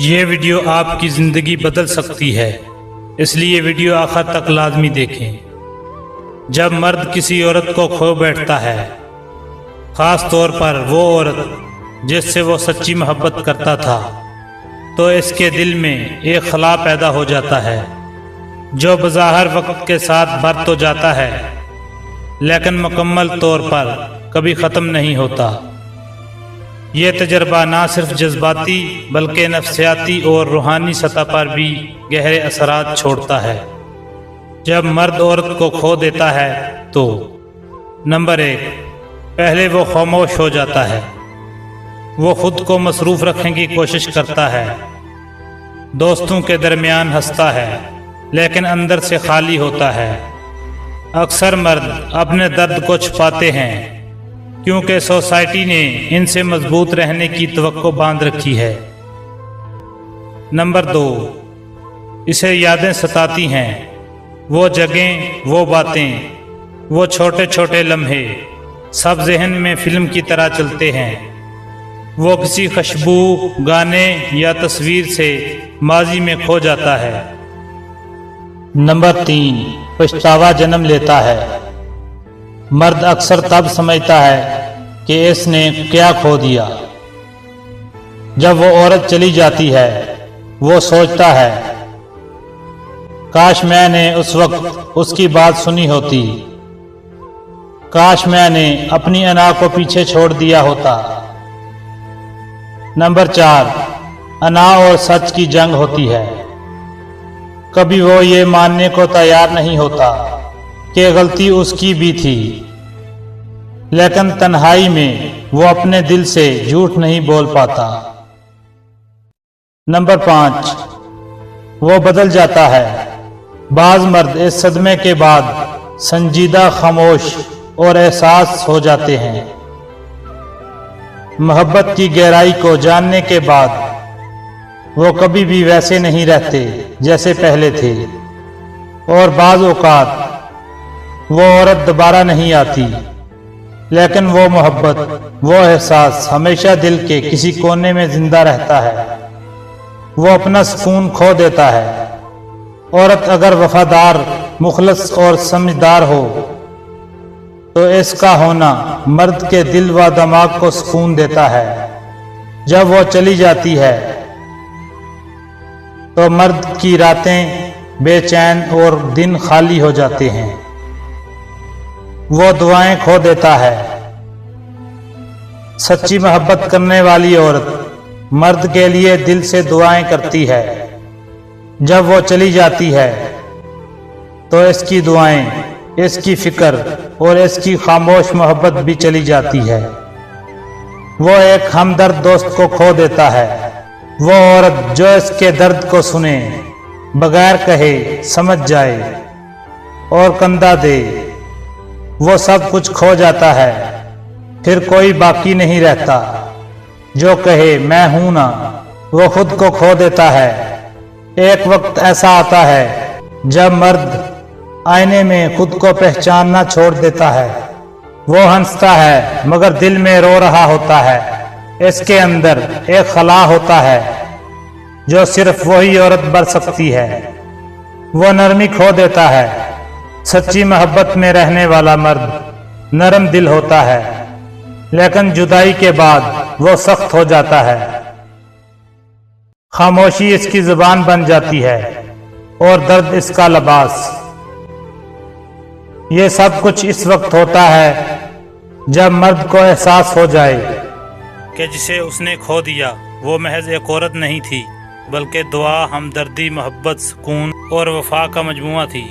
یہ ویڈیو آپ کی زندگی بدل سکتی ہے، اس لیے ویڈیو آخر تک لازمی دیکھیں۔ جب مرد کسی عورت کو کھو بیٹھتا ہے، خاص طور پر وہ عورت جس سے وہ سچی محبت کرتا تھا، تو اس کے دل میں ایک خلا پیدا ہو جاتا ہے جو بظاہر وقت کے ساتھ بڑھ تو جاتا ہے لیکن مکمل طور پر کبھی ختم نہیں ہوتا۔ یہ تجربہ نہ صرف جذباتی بلکہ نفسیاتی اور روحانی سطح پر بھی گہرے اثرات چھوڑتا ہے۔ جب مرد عورت کو کھو دیتا ہے تو نمبر 1، پہلے وہ خاموش ہو جاتا ہے۔ وہ خود کو مصروف رکھنے کی کوشش کرتا ہے، دوستوں کے درمیان ہنستا ہے لیکن اندر سے خالی ہوتا ہے۔ اکثر مرد اپنے درد کو چھپاتے ہیں کیونکہ سوسائٹی نے ان سے مضبوط رہنے کی توقع باندھ رکھی ہے۔ نمبر 2، اسے یادیں ستاتی ہیں۔ وہ جگہیں، وہ باتیں، وہ چھوٹے چھوٹے لمحے سب ذہن میں فلم کی طرح چلتے ہیں۔ وہ کسی خوشبو، گانے یا تصویر سے ماضی میں کھو جاتا ہے۔ نمبر 3، پچھتاوا جنم لیتا ہے۔ مرد اکثر تب سمجھتا ہے کہ اس نے کیا کھو دیا۔ جب وہ عورت چلی جاتی ہے، وہ سوچتا ہے، کاش میں نے اس وقت اس کی بات سنی ہوتی، کاش میں نے اپنی انا کو پیچھے چھوڑ دیا ہوتا۔ نمبر 4، انا اور سچ کی جنگ ہوتی ہے۔ کبھی وہ یہ ماننے کو تیار نہیں ہوتا کہ غلطی اس کی بھی تھی، لیکن تنہائی میں وہ اپنے دل سے جھوٹ نہیں بول پاتا۔ نمبر 5، وہ بدل جاتا ہے۔ بعض مرد اس صدمے کے بعد سنجیدہ، خاموش اور احساس ہو جاتے ہیں۔ محبت کی گہرائی کو جاننے کے بعد وہ کبھی بھی ویسے نہیں رہتے جیسے پہلے تھے، اور بعض اوقات وہ عورت دوبارہ نہیں آتی، لیکن وہ محبت، وہ احساس ہمیشہ دل کے کسی کونے میں زندہ رہتا ہے۔ وہ اپنا سکون کھو دیتا ہے۔ عورت اگر وفادار، مخلص اور سمجھدار ہو تو اس کا ہونا مرد کے دل و دماغ کو سکون دیتا ہے۔ جب وہ چلی جاتی ہے تو مرد کی راتیں بے چین اور دن خالی ہو جاتے ہیں۔ وہ دعائیں کھو دیتا ہے۔ سچی محبت کرنے والی عورت مرد کے لیے دل سے دعائیں کرتی ہے۔ جب وہ چلی جاتی ہے تو اس کی دعائیں، اس کی فکر اور اس کی خاموش محبت بھی چلی جاتی ہے۔ وہ ایک ہمدرد دوست کو کھو دیتا ہے، وہ عورت جو اس کے درد کو سنے، بغیر کہے سمجھ جائے اور کندھا دے۔ وہ سب کچھ کھو جاتا ہے، پھر کوئی باقی نہیں رہتا جو کہے میں ہوں نا۔ وہ خود کو کھو دیتا ہے۔ ایک وقت ایسا آتا ہے جب مرد آئینے میں خود کو پہچاننا چھوڑ دیتا ہے۔ وہ ہنستا ہے مگر دل میں رو رہا ہوتا ہے۔ اس کے اندر ایک خلا ہوتا ہے جو صرف وہی عورت بھر سکتی ہے۔ وہ نرمی کھو دیتا ہے۔ سچی محبت میں رہنے والا مرد نرم دل ہوتا ہے، لیکن جدائی کے بعد وہ سخت ہو جاتا ہے۔ خاموشی اس کی زبان بن جاتی ہے اور درد اس کا لباس۔ یہ سب کچھ اس وقت ہوتا ہے جب مرد کو احساس ہو جائے کہ جسے اس نے کھو دیا وہ محض ایک عورت نہیں تھی، بلکہ دعا، ہمدردی، محبت، سکون اور وفا کا مجموعہ تھی۔